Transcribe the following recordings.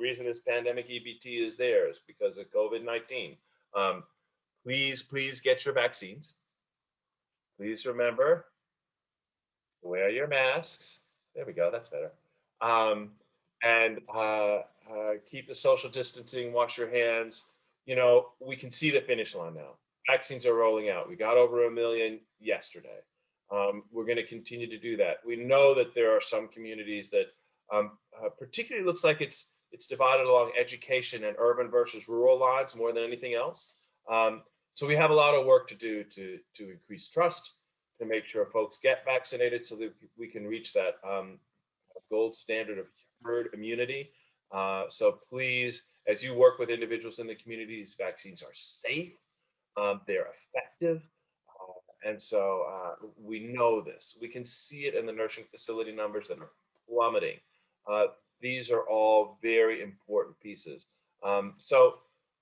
reason this pandemic EBT is there is because of COVID-19. Please get your vaccines. Please remember, wear your masks. There we go, that's better. And keep the social distancing, wash your hands. You know, we can see the finish line now. Vaccines are rolling out. We got over 1 million yesterday. We're going to continue to do that. We know that there are some communities that particularly looks like it's divided along education and urban versus rural lines more than anything else. So we have a lot of work to do to increase trust, to make sure folks get vaccinated so that we can reach that gold standard of herd immunity. So please, as you work with individuals in the community, these vaccines are safe, they're effective, and so we know this. We can see it in the nursing facility numbers that are plummeting. These are all very important pieces. So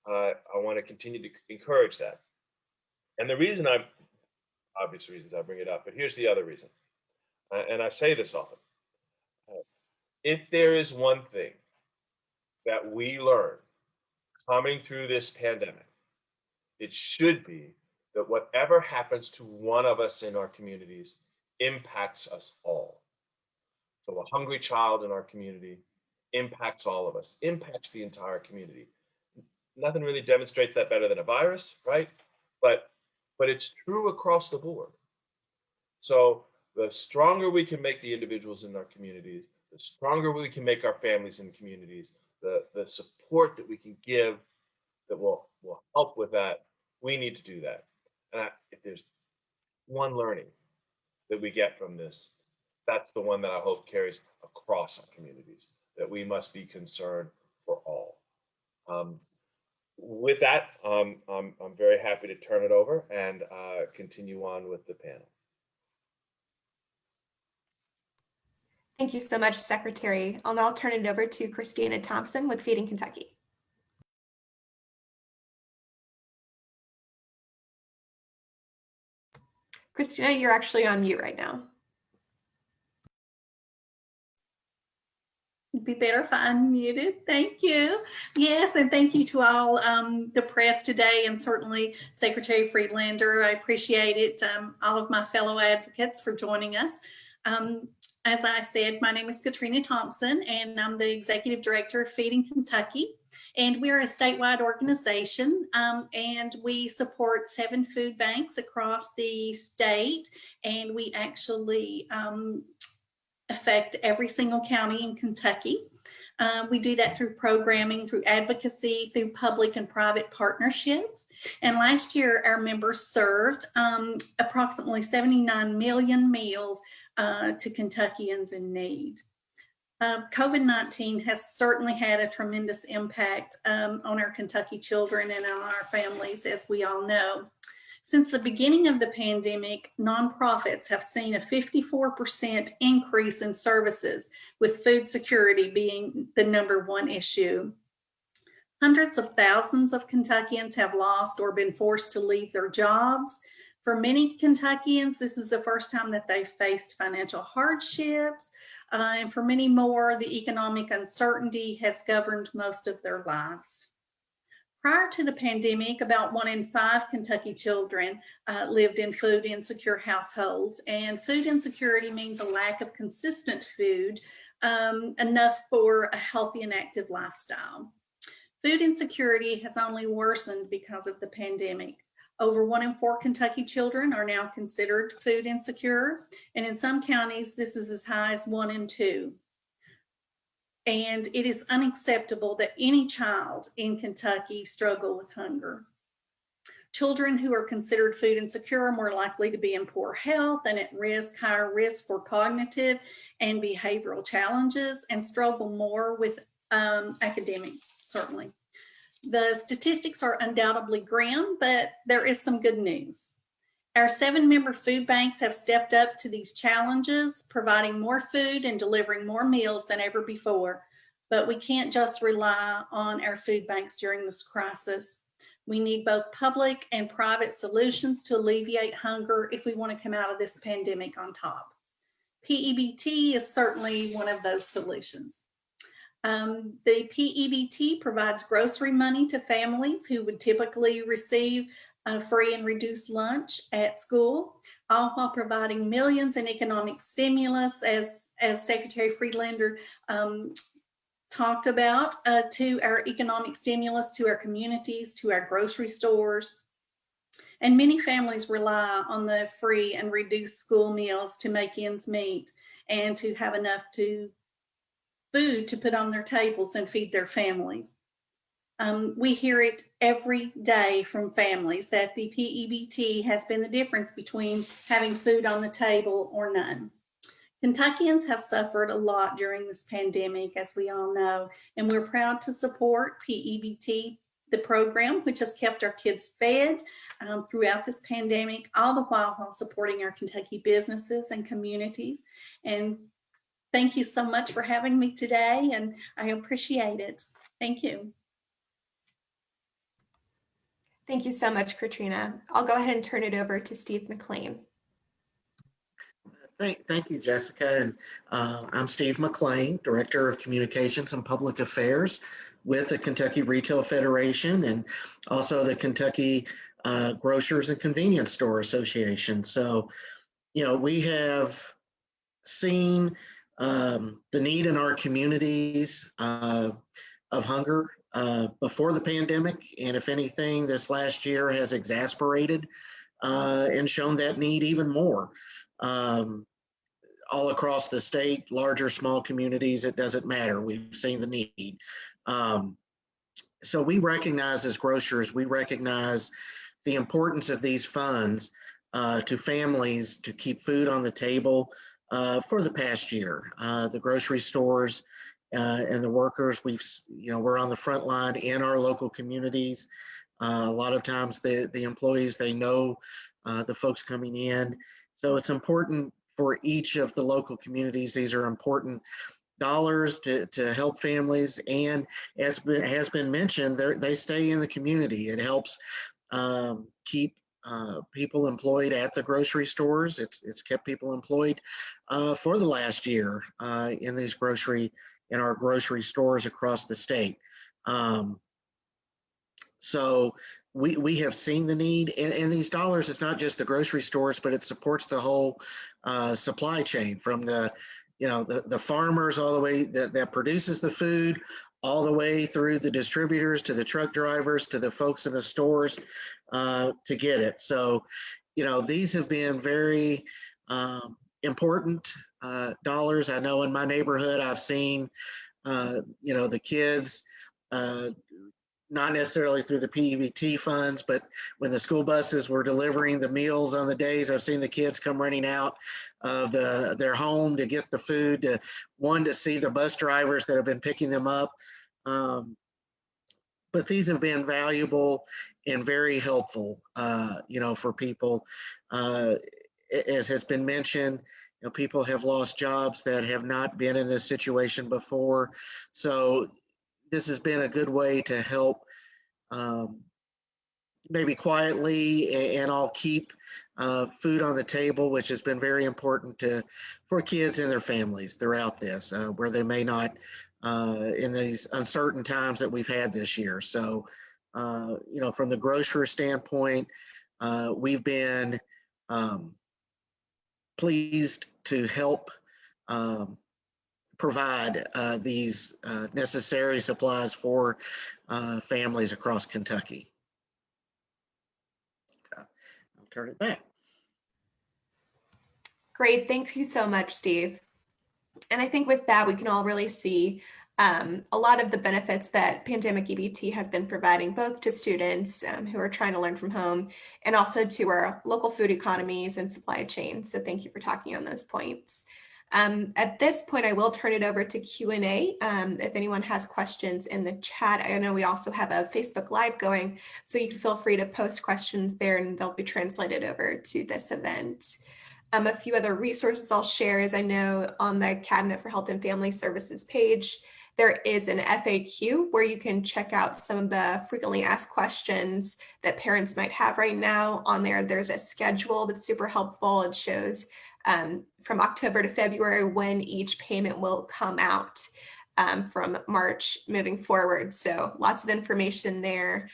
I want to continue to encourage that. And the reason obvious reasons I bring it up, but here's the other reason. And I say this often. If there is one thing that we learn coming through this pandemic, it should be that whatever happens to one of us in our communities impacts us all. So a hungry child in our community impacts all of us, impacts the entire community. Nothing really demonstrates that better than a virus, right? But it's true across the board. So the stronger we can make the individuals in our communities, the stronger we can make our families and communities, the support that we can give that will help with that, we need to do that. And if there's one learning that we get from this, that's the one that I hope carries across our communities, that we must be concerned for all. With that, I'm very happy to turn it over and continue on with the panel. Thank you so much, Secretary. I'll now turn it over to Christina Thompson with Feeding Kentucky. Christina, you're actually on mute right now. It'd be better if I unmuted. Thank you. Yes, and thank you to all the press today, and certainly Secretary Friedlander. I appreciate it. All of my fellow advocates for joining us. As I said, my name is Katrina Thompson, and I'm the Executive Director of Feeding Kentucky. And we're a statewide organization, and we support 7 food banks across the state, and we actually affect every single county in Kentucky. We do that through programming, through advocacy, through public and private partnerships. And last year, our members served approximately 79 million meals to Kentuckians in need. COVID-19 has certainly had a tremendous impact on our Kentucky children and on our families, as we all know. Since the beginning of the pandemic, nonprofits have seen a 54% increase in services, with food security being the #1 issue. Hundreds of thousands of Kentuckians have lost or been forced to leave their jobs. For many Kentuckians, this is the first time that they've faced financial hardships. And for many more, the economic uncertainty has governed most of their lives. Prior to the pandemic, about 1 in 5 Kentucky children lived in food insecure households, and food insecurity means a lack of consistent food, enough for a healthy and active lifestyle. Food insecurity has only worsened because of the pandemic. Over 1 in 4 Kentucky children are now considered food insecure, and in some counties, this is as high as 1 in 2. And it is unacceptable that any child in Kentucky struggle with hunger. Children who are considered food insecure are more likely to be in poor health and at risk, higher risk for cognitive and behavioral challenges, and struggle more with academics, certainly. The statistics are undoubtedly grim, but there is some good news. Our 7-member food banks have stepped up to these challenges, providing more food and delivering more meals than ever before. But we can't just rely on our food banks during this crisis. We need both public and private solutions to alleviate hunger if we want to come out of this pandemic on top. PEBT is certainly one of those solutions. The PEBT provides grocery money to families who would typically receive a free and reduced lunch at school, all while providing millions in economic stimulus, as Secretary Friedlander talked about, to our economic stimulus, to our communities, to our grocery stores. And many families rely on the free and reduced school meals to make ends meet and to have enough food to put on their tables and feed their families. We hear it every day from families that the PEBT has been the difference between having food on the table or none. Kentuckians have suffered a lot during this pandemic, as we all know, and we're proud to support PEBT, the program, which has kept our kids fed throughout this pandemic, all the while supporting our Kentucky businesses and communities. And thank you so much for having me today, and I appreciate it. Thank you. Thank you so much, Katrina. I'll go ahead and turn it over to Steve Mclean. Thank you, Jessica. And I'm Steve Mclean, Director of Communications and Public Affairs with the Kentucky Retail Federation and also the Kentucky Grocers and Convenience Store Association. So, we have seen the need in our communities of hunger before the pandemic. And if anything, this last year has exacerbated and shown that need even more. All across the state, large or small communities, it doesn't matter. We've seen the need. So we recognize as grocers, we recognize the importance of these funds to families to keep food on the table for the past year. The grocery stores and the workers, we're on the front line in our local communities. A lot of times the employees, they know the folks coming in. So it's important for each of the local communities. These are important dollars to help families, and as has been mentioned, they stay in the community. It helps keep people employed at the grocery stores. It's kept people employed for the last year in our grocery stores across the state. So we have seen the need, and these dollars, it's not just the grocery stores, but it supports the whole supply chain, from the farmers all the way that produces the food, all the way through the distributors to the truck drivers to the folks in the stores to get it. So, these have been very important dollars. I know in my neighborhood, I've seen, the kids, not necessarily through the PEBT funds, but when the school buses were delivering the meals on the days, I've seen the kids come running out of their home to get the food, to see the bus drivers that have been picking them up. But these have been valuable and very helpful, for people. As has been mentioned, people have lost jobs that have not been in this situation before. So this has been a good way to help maybe quietly and all keep food on the table, which has been very important for kids and their families throughout this, where they may not in these uncertain times that we've had this year. So, from the grocer standpoint, we've been pleased to help provide these necessary supplies for families across Kentucky. I'll turn it back. Great, thank you so much, Steve. And I think with that, we can all really see a lot of the benefits that Pandemic EBT has been providing, both to students who are trying to learn from home and also to our local food economies and supply chain. So thank you for talking on those points. At this point, I will turn it over to Q&A. If anyone has questions in the chat, I know we also have a Facebook Live going, so you can feel free to post questions there and they'll be translated over to this event. A few other resources I'll share is, I know on the Cabinet for Health and Family Services page, there is an FAQ where you can check out some of the frequently asked questions that parents might have right now. On there, there's a schedule that's super helpful. It shows from October to February when each payment will come out. from March moving forward. So lots of information there.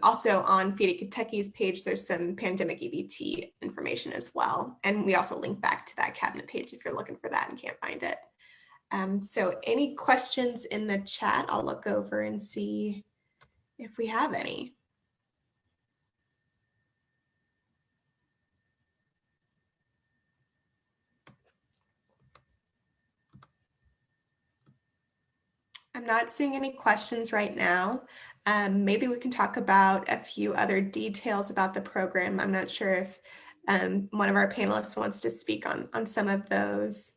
Also on Feeding Kentucky's page, there's some Pandemic EBT information as well. And we also link back to that cabinet page if you're looking for that and can't find it. So any questions in the chat? I'll look over and see if we have any. I'm not seeing any questions right now. Maybe we can talk about a few other details about the program. I'm not sure if one of our panelists wants to speak on some of those.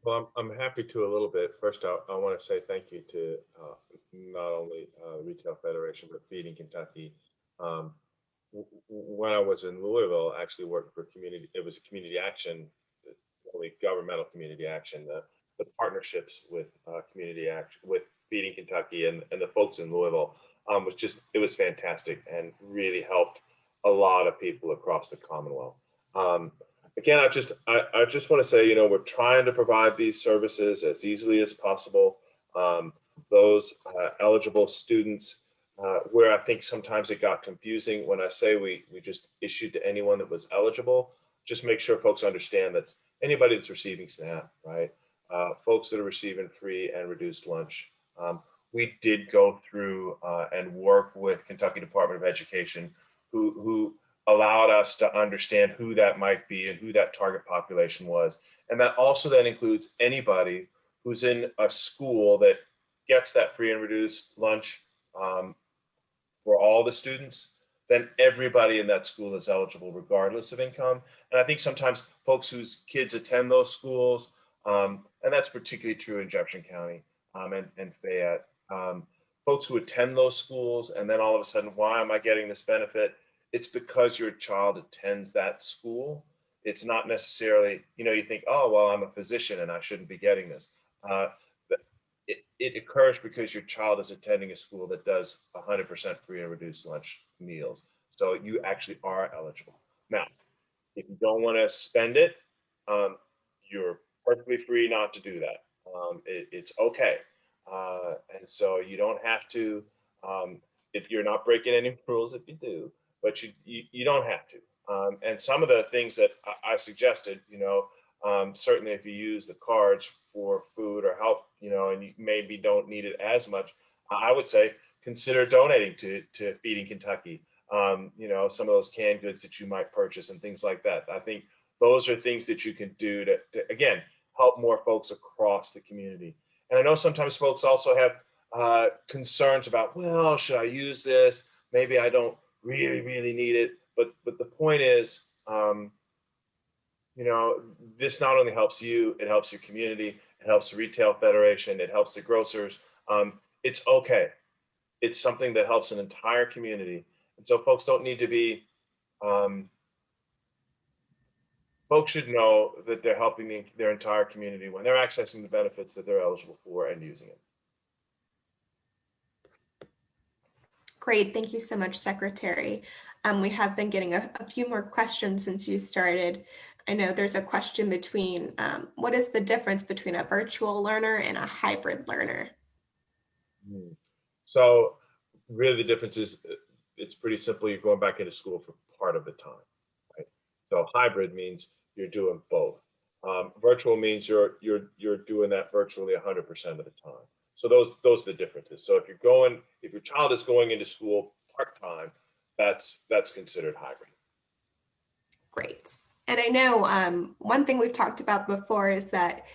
Well, I'm happy to a little bit. First, I want to say thank you to not only Retail Federation, but Feeding Kentucky. When I was in Louisville, I actually worked for community. It was a community action, only governmental community action. The partnerships with community action, with Feeding Kentucky and the folks in Louisville it was fantastic and really helped a lot of people across the Commonwealth. Again, I just want to say, we're trying to provide these services as easily as possible. Those eligible students, where I think sometimes it got confusing when I say we just issued to anyone that was eligible, just make sure folks understand that anybody that's receiving SNAP, right? Folks that are receiving free and reduced lunch. We did go through and work with Kentucky Department of Education, who allowed us to understand who that might be and who that target population was. And that also then includes anybody who's in a school that gets that free and reduced lunch for all the students, then everybody in that school is eligible regardless of income. And I think sometimes folks whose kids attend those schools, and that's particularly true in Jefferson County and Fayette, folks who attend those schools and then all of a sudden, why am I getting this benefit? It's because your child attends that school. It's not necessarily, you think, oh, well, I'm a physician and I shouldn't be getting this. It occurs because your child is attending a school that does 100% free and reduced lunch meals. So you actually are eligible. Now, if you don't want to spend it, you're perfectly free not to do that. It's okay. And so you don't have to, if you're not breaking any rules, if you do, but you don't have to. And some of the things that I suggested, certainly if you use the cards for food or help, and you maybe don't need it as much, I would say consider donating to Feeding Kentucky. Some of those canned goods that you might purchase and things like that. I think those are things that you can do to again, help more folks across the community. And I know sometimes folks also have concerns about, well, should I use this? Maybe I don't really need it. But the point is, this not only helps you, it helps your community, it helps the Retail Federation, it helps the grocers. It's okay. It's something that helps an entire community. And so folks don't need to be, folks should know that they're helping their entire community when they're accessing the benefits that they're eligible for and using it. Great, thank you so much, Secretary. We have been getting a few more questions since you started. I know there's a question between, what is the difference between a virtual learner and a hybrid learner? So really the difference is, it's pretty simple. You're going back into school for part of the time, right? So hybrid means you're doing both. Virtual means you're doing that virtually 100% of the time. So those are the differences. So if your child is going into school part-time, that's considered hybrid. Great. And I know one thing we've talked about before is that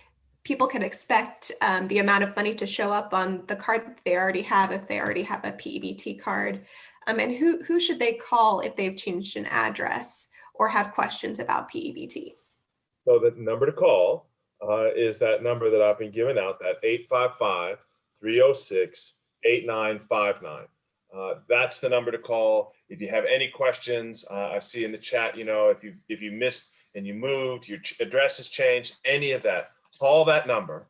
people can expect the amount of money to show up on the card that they already have if they already have a PEBT card. And who should they call if they've changed an address or have questions about PEBT? So the number to call is that number that I've been giving out, that 855-306-8959. That's the number to call. If you have any questions, I see in the chat, if you missed and you moved, your address has changed, any of that, call that number.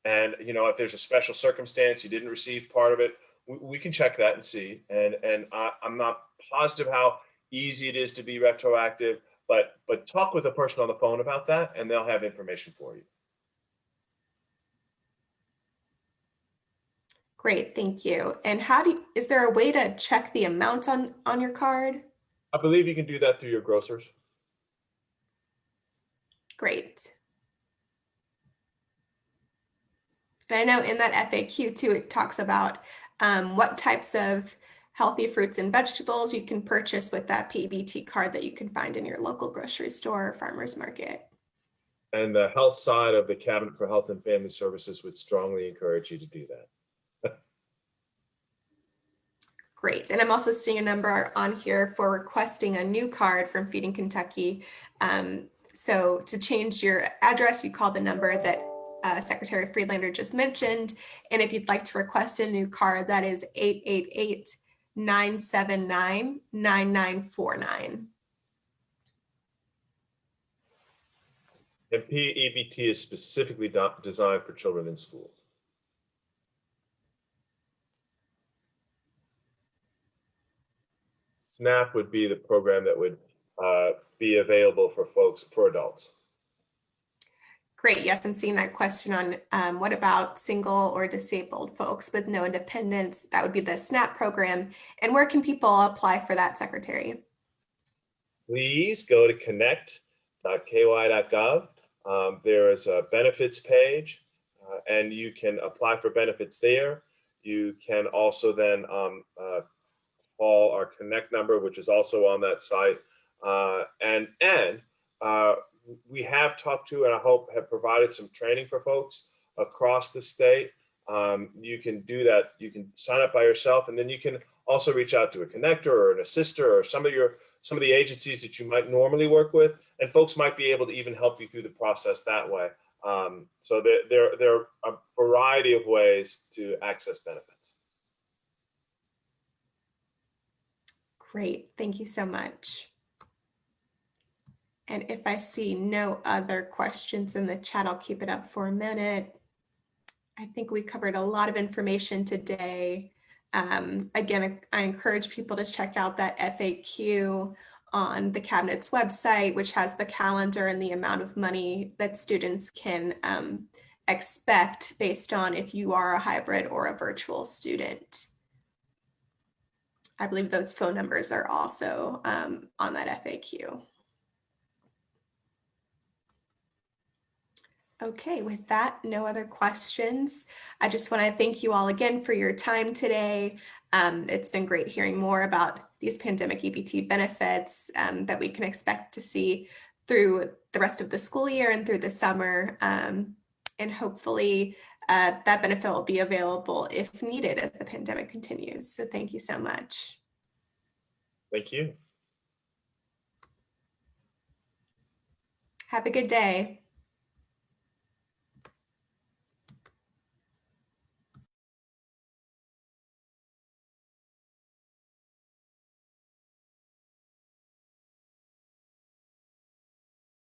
And, if there's a special circumstance, you didn't receive part of it, we can check that and see. And I'm not positive how easy it is to be retroactive, but talk with a person on the phone about that, and they'll have information for you. Great, thank you. And is there a way to check the amount on your card? I believe you can do that through your grocers. Great. And I know in that FAQ too, it talks about what types of healthy fruits and vegetables you can purchase with that PEBT card that you can find in your local grocery store or farmer's market. And the health side of the Cabinet for Health and Family Services would strongly encourage you to do that. Great. And I'm also seeing a number on here for requesting a new card from Feeding Kentucky. So to change your address, you call the number that Secretary Friedlander just mentioned. And if you'd like to request a new card, that is 888-979-9949. And PEBT is specifically designed for children in schools. SNAP would be the program that would be available for adults. Great. Yes, I'm seeing that question on what about single or disabled folks with no independence? That would be the SNAP program. And where can people apply for that, Secretary? Please go to connect.ky.gov. There is a benefits page, and you can apply for benefits there. You can also then call our Connect number, which is also on that site. And we have talked to, and I hope have provided some training for folks across the state. You can do that. You can sign up by yourself, and then you can also reach out to a connector or an assister or some of the agencies that you might normally work with, and folks might be able to even help you through the process that way. So there are a variety of ways to access benefits. Great. Thank you so much. And if I see no other questions in the chat, I'll keep it up for a minute. I think we covered a lot of information today. Again, I encourage people to check out that FAQ on the Cabinet's website, which has the calendar and the amount of money that students can expect based on if you are a hybrid or a virtual student. I believe those phone numbers are also on that FAQ. Okay, with that, no other questions. I just want to thank you all again for your time today. It's been great hearing more about these pandemic EBT benefits that we can expect to see through the rest of the school year and through the summer. And hopefully that benefit will be available if needed as the pandemic continues. So thank you so much. Thank you. Have a good day.